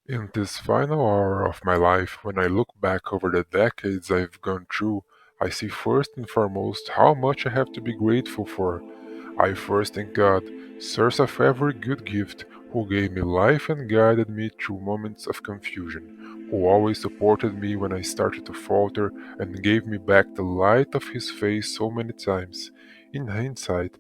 In this final hour of my life, when I look back over the decades I've gone through, I see first and foremost how much I have to be grateful for. I first thank God, source of every good gift, who gave me life and guided me through moments of confusion, who always supported me when I started to falter and gave me back the light of His face so many times. In hindsight,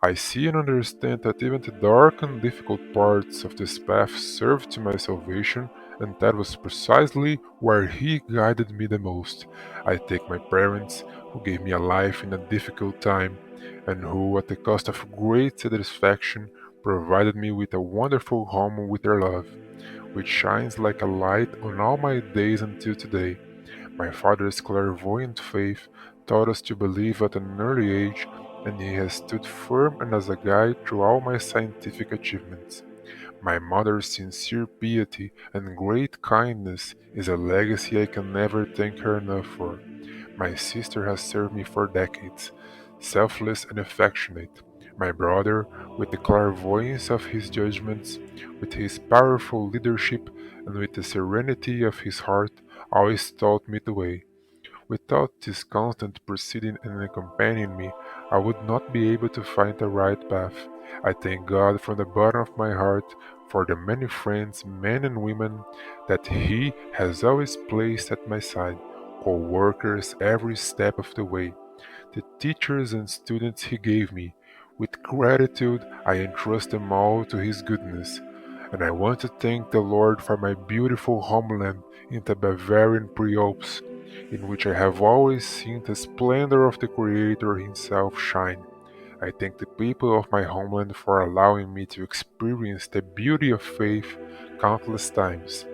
I see and understand that even the dark and difficult parts of this path served to my salvation, and that was precisely where He guided me the most. I thank my parents, who gave me a life in a difficult time, and who, at the cost of great satisfaction, provided me with a wonderful home with their love, which shines like a light on all my days until today. My father's clairvoyant faith taught us to believe at an early age, and he has stood firm and as a guide through all my scientific achievements. My mother's sincere piety and great kindness is a legacy I can never thank her enough for. My sister has served me for decades, selfless and affectionate. My brother, with the clairvoyance of his judgments, with his powerful leadership, and with the serenity of his heart, always taught me the way. Without this constant proceeding and accompanying me, I would not be able to find the right path. I thank God from the bottom of my heart for the many friends, men and women, that He has always placed at my side, co-workers every step of the way, the teachers and students He gave me. With gratitude, I entrust them all to His goodness. And I want to thank the Lord for my beautiful homeland in the Bavarian Prealps, in which I have always seen the splendor of the Creator Himself shine. I thank the people of my homeland for allowing me to experience the beauty of faith countless times.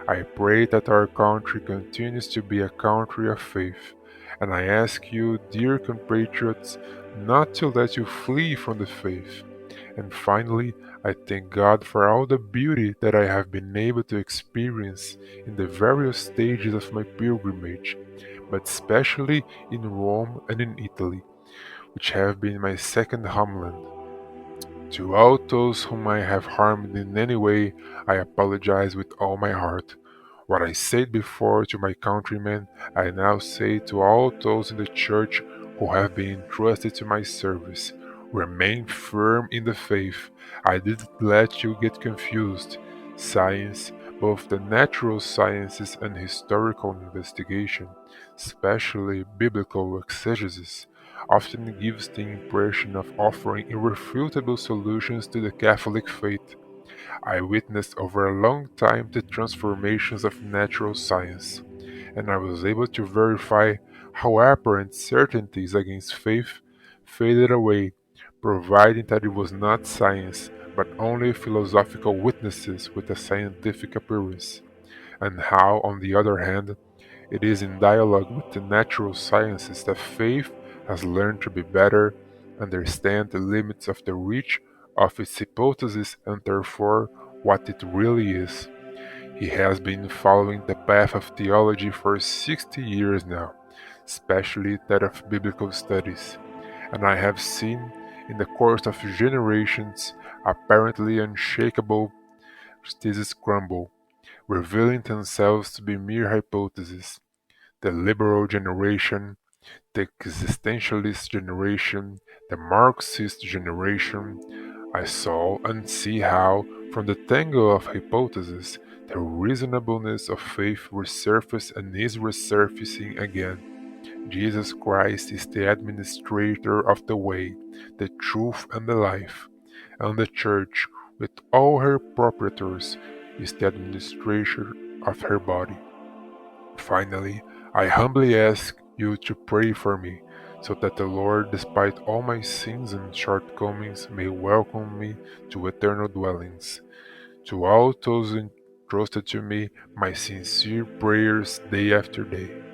I pray that our country continues to be a country of faith, and I ask you, dear compatriots, not to let you flee from the faith. And finally, I thank God for all the beauty that I have been able to experience in the various stages of my pilgrimage, but especially in Rome and in Italy, which have been my second homeland. To all those whom I have harmed in any way, I apologize with all my heart. What I said before to my countrymen, I now say to all those in the Church who have been entrusted to my service. Remain firm in the faith. I didn't let you get confused. Science, both the natural sciences and historical investigation, especially biblical exegesis, often gives the impression of offering irrefutable solutions to the Catholic faith. I witnessed over a long time the transformations of natural science, and I was able to verify how apparent certainties against faith faded away, providing that it was not science, but only philosophical witnesses with a scientific appearance, and how, on the other hand, it is in dialogue with the natural sciences that faith has learned to be better, understand the limits of the reach of its hypothesis and therefore what it really is. He has been following the path of theology for 60 years now, especially that of biblical studies, and I have seen, in the course of generations, apparently unshakable theses crumble, revealing themselves to be mere hypotheses. The liberal generation, the existentialist generation, the Marxist generation. I saw and see how, from the tangle of hypotheses, the reasonableness of faith resurfaced and is resurfacing again. Jesus Christ is the administrator of the way, the truth, and the life, and the Church, with all her proprietors, is the administrator of her body. Finally, I humbly ask you to pray for me, so that the Lord, despite all my sins and shortcomings, may welcome me to eternal dwellings. To all those entrusted to me, my sincere prayers day after day.